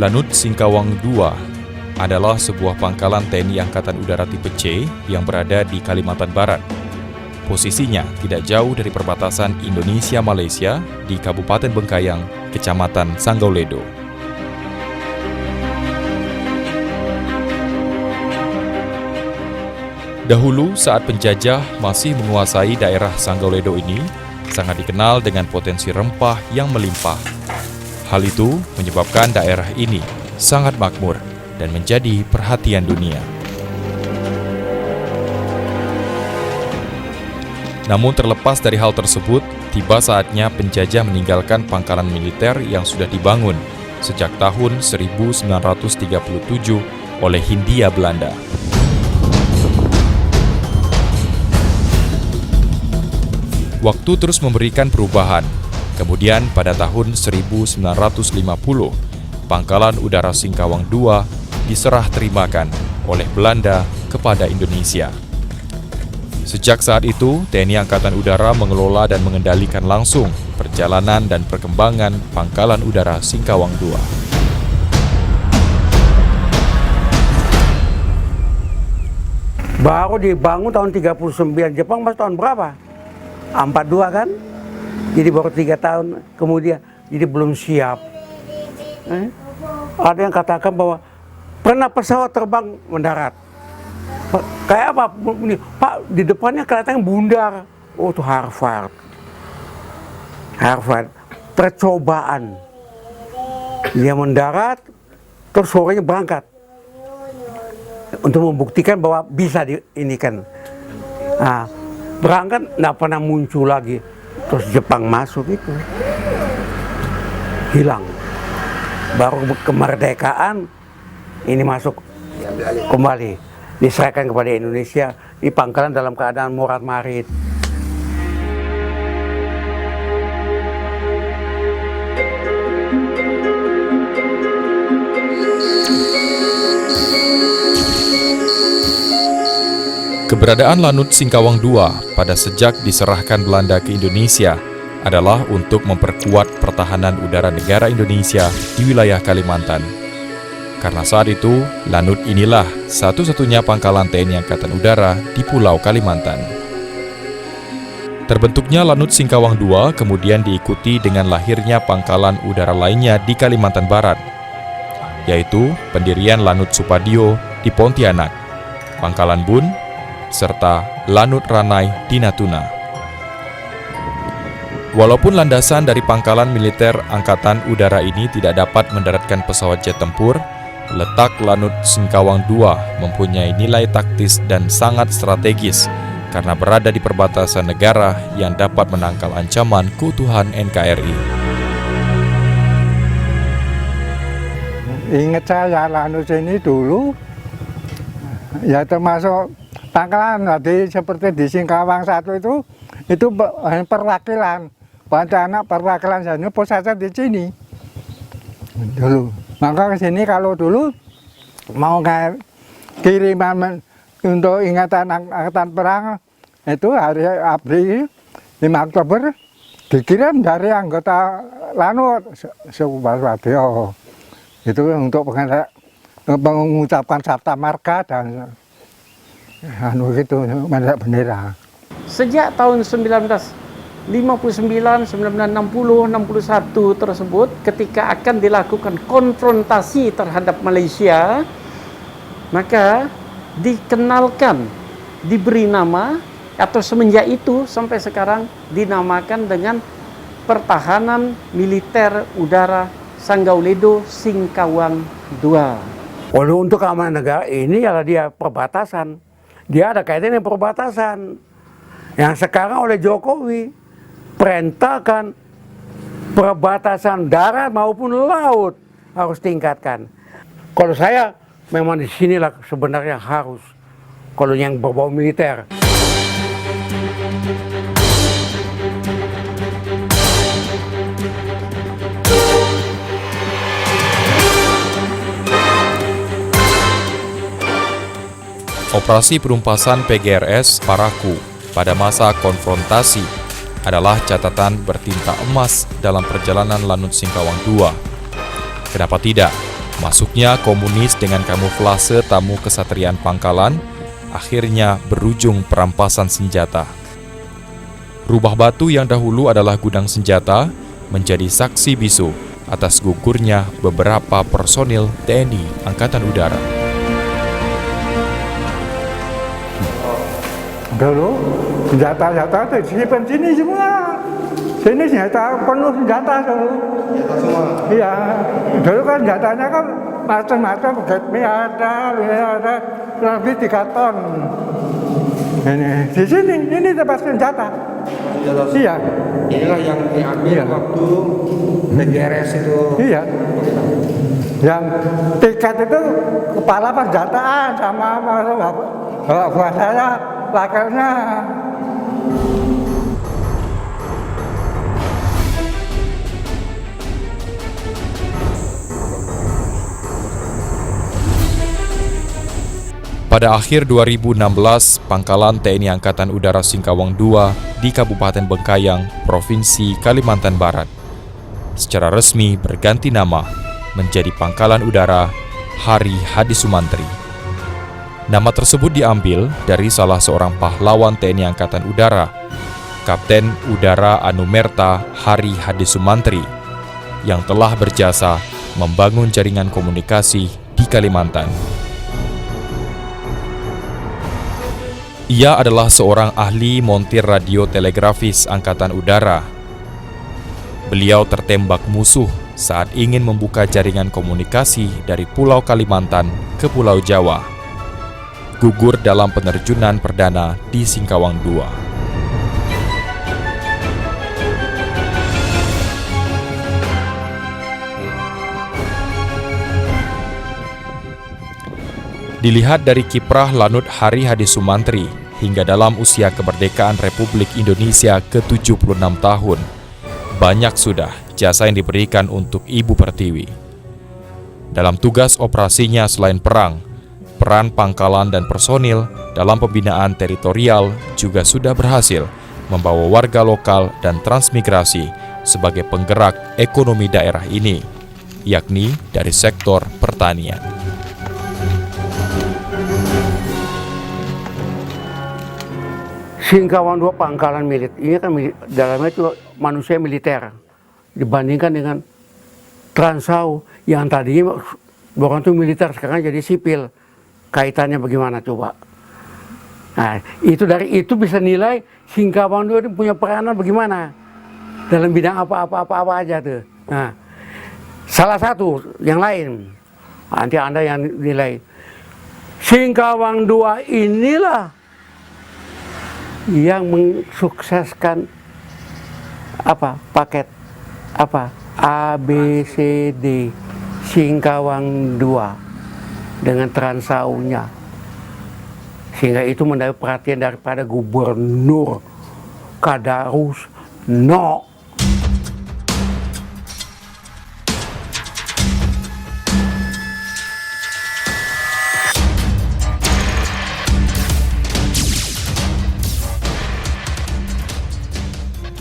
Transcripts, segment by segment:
Lanut Singkawang II adalah sebuah pangkalan TNI Angkatan Udara tipe C yang berada di Kalimantan Barat. Posisinya tidak jauh dari perbatasan Indonesia-Malaysia di Kabupaten Bengkayang, Kecamatan Sanggauledo. Dahulu saat penjajah masih menguasai daerah Sanggauledo ini, sangat dikenal dengan potensi rempah yang melimpah. Hal itu menyebabkan daerah ini sangat makmur dan menjadi perhatian dunia. Namun terlepas dari hal tersebut, tiba saatnya penjajah meninggalkan pangkalan militer yang sudah dibangun sejak tahun 1937 oleh Hindia Belanda. Waktu terus memberikan perubahan. Kemudian pada tahun 1950, Pangkalan Udara Singkawang II diserah terimakan oleh Belanda kepada Indonesia. Sejak saat itu, TNI Angkatan Udara mengelola dan mengendalikan langsung perjalanan dan perkembangan Pangkalan Udara Singkawang II. Baru dibangun tahun 39, Jepang masih tahun berapa? 42 kan? Jadi baru 3 tahun kemudian, jadi belum siap. Ada yang katakan bahwa pernah pesawat terbang mendarat. Kayak apa? Pak, di depannya kelihatan bundar. Oh, itu Harvard. Percobaan. Dia mendarat, terus sorenya berangkat. Untuk membuktikan bahwa bisa diinikan. Nah, berangkat, nggak pernah muncul lagi. Terus Jepang masuk itu. Hilang. Baru kemerdekaan, ini masuk kembali. Diserahkan kepada Indonesia, di pangkalan dalam keadaan morat-marit. Keberadaan Lanut Singkawang II pada sejak diserahkan Belanda ke Indonesia adalah untuk memperkuat pertahanan udara negara Indonesia di wilayah Kalimantan. Karena saat itu, Lanut inilah satu-satunya pangkalan TNI Angkatan Udara di Pulau Kalimantan. Terbentuknya Lanut Singkawang II kemudian diikuti dengan lahirnya pangkalan udara lainnya di Kalimantan Barat, yaitu pendirian Lanut Supadio di Pontianak, Pangkalan Bun, serta Lanut Ranai di Natuna. Walaupun landasan dari pangkalan militer Angkatan Udara ini tidak dapat mendaratkan pesawat jet tempur, letak Lanut Singkawang II mempunyai nilai taktis dan sangat strategis karena berada di perbatasan negara yang dapat menangkal ancaman keutuhan NKRI. Ingat saya Lanut ini dulu, ya termasuk pangkalan tadi seperti di Singkawang 1 itu perwakilan, anak perwakilan saya pusatnya di sini dulu. Maka ke sini kalau dulu mau kiriman untuk ingatan angkatan perang itu hari April 5 Oktober dikirim dari anggota Lanut Supadio. Itu untuk mengucapkan sabta marga dan gitu, bendera. Sejak tahun 1959, 1960, 61 tersebut, ketika akan dilakukan konfrontasi terhadap Malaysia, maka dikenalkan, diberi nama, atau semenjak itu sampai sekarang dinamakan dengan Pertahanan Militer Udara Sanggauledo Singkawang II. Kalau untuk keamanan negara ini adalah dia perbatasan. Dia ada kaitan dengan perbatasan. Yang sekarang oleh Jokowi perintahkan perbatasan darat maupun laut harus tingkatkan. Kalau saya memang di sinilah sebenarnya harus. Kalau yang berbau militer. Operasi penumpasan PGRS Parakou pada masa konfrontasi adalah catatan bertinta emas dalam perjalanan Lanut Singkawang II. Kenapa tidak? Masuknya komunis dengan kamuflase tamu kesatriaan Pangkalan akhirnya berujung perampasan senjata. Rubah Batu yang dahulu adalah gudang senjata menjadi saksi bisu atas gugurnya beberapa personil TNI Angkatan Udara. Dulu senjata-senjata itu disimpan sini semua. Sini senjata penuh senjata dulu. Senjata semua? Iya. Dulu kan senjatanya kan macam-macam. Mie ada, lebih 3 ton. Ini di sini, ini tempat senjata. Iya. Inilah yang diambil waktu PGRS itu. Iya. Yang tiket itu kepala persenjataan sama buat saya lakarnya. Pada akhir 2016, Pangkalan TNI Angkatan Udara Singkawang II di Kabupaten Bengkayang, Provinsi Kalimantan Barat, secara resmi berganti nama menjadi Pangkalan Udara Hari Hadi Sumantri. Nama tersebut diambil dari salah seorang pahlawan TNI Angkatan Udara, Kapten Udara Anumerta Hari Hadi Sumantri, yang telah berjasa membangun jaringan komunikasi di Kalimantan. Ia adalah seorang ahli montir radio telegrafis Angkatan Udara. Beliau tertembak musuh saat ingin membuka jaringan komunikasi dari Pulau Kalimantan ke Pulau Jawa. Gugur dalam penerjunan perdana di Singkawang II. Dilihat dari kiprah Lanut Hari Hadi Sumantri hingga dalam usia kemerdekaan Republik Indonesia ke-76 tahun, banyak sudah jasa yang diberikan untuk Ibu Pertiwi. Dalam tugas operasinya selain perang, peran pangkalan dan personil dalam pembinaan teritorial juga sudah berhasil membawa warga lokal dan transmigrasi sebagai penggerak ekonomi daerah ini, yakni dari sektor pertanian. Singkawang II Pangkalan militer ini kan dalamnya itu manusia militer dibandingkan dengan Transau yang tadinya bukan itu militer, sekarang jadi sipil. Kaitannya bagaimana coba? Nah, itu dari itu bisa nilai Singkawang II punya peranan bagaimana dalam bidang apa aja tuh. Nah, salah satu yang lain nanti Anda yang nilai Singkawang II inilah yang mensukseskan paket ABCD Singkawang II dengan Transaunya, sehingga itu mendapat perhatian daripada Gubernur Kadarus No.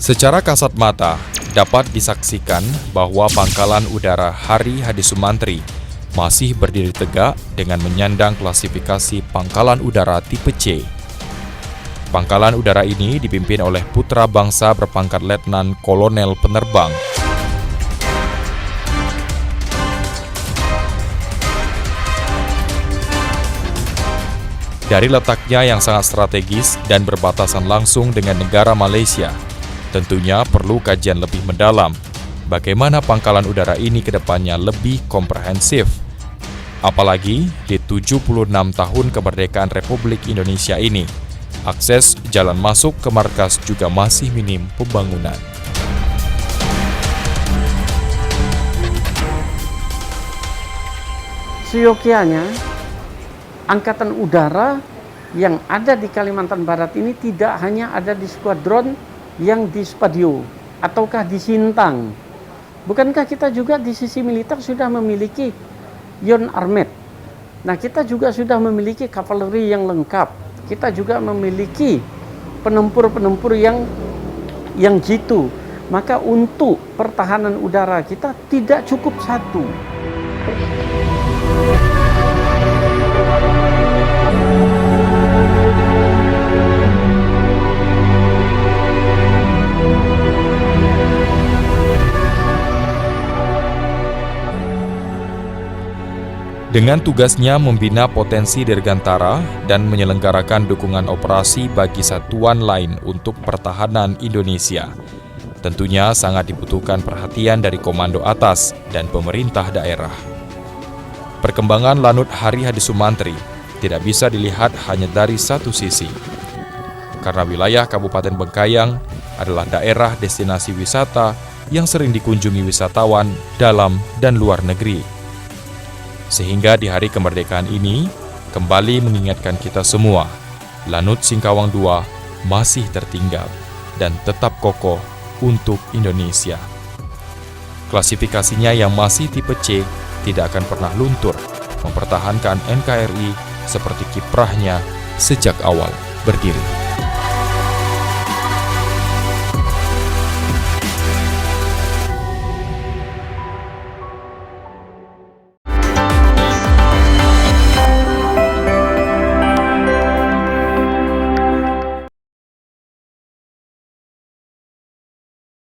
Secara kasat mata, dapat disaksikan bahwa Pangkalan Udara Hari Hadi Sumantri masih berdiri tegak dengan menyandang klasifikasi Pangkalan Udara tipe C. Pangkalan Udara ini dipimpin oleh putra bangsa berpangkat Letnan Kolonel Penerbang. Dari letaknya yang sangat strategis dan berbatasan langsung dengan negara Malaysia, tentunya perlu kajian lebih mendalam bagaimana Pangkalan Udara ini ke depannya lebih komprehensif. Apalagi di 76 tahun kemerdekaan Republik Indonesia ini, akses jalan masuk ke markas juga masih minim pembangunan. Seyogianya, Angkatan Udara yang ada di Kalimantan Barat ini tidak hanya ada di skuadron yang di Spadio ataukah di Sintang. Bukankah kita juga di sisi militer sudah memiliki Yon Armet? Nah, kita juga sudah memiliki kavaleri yang lengkap. Kita juga memiliki penempur-penempur yang jitu. Maka untuk pertahanan udara kita tidak cukup satu. Dengan tugasnya membina potensi dirgantara dan menyelenggarakan dukungan operasi bagi satuan lain untuk pertahanan Indonesia, tentunya sangat dibutuhkan perhatian dari komando atas dan pemerintah daerah. Perkembangan Lanut Hari Hadi Sumantri tidak bisa dilihat hanya dari satu sisi, karena wilayah Kabupaten Bengkayang adalah daerah destinasi wisata yang sering dikunjungi wisatawan dalam dan luar negeri. Sehingga di hari kemerdekaan ini, kembali mengingatkan kita semua, Lanut Singkawang II masih tertinggal dan tetap kokoh untuk Indonesia. Klasifikasinya yang masih tipe C tidak akan pernah luntur, mempertahankan NKRI seperti kiprahnya sejak awal berdiri.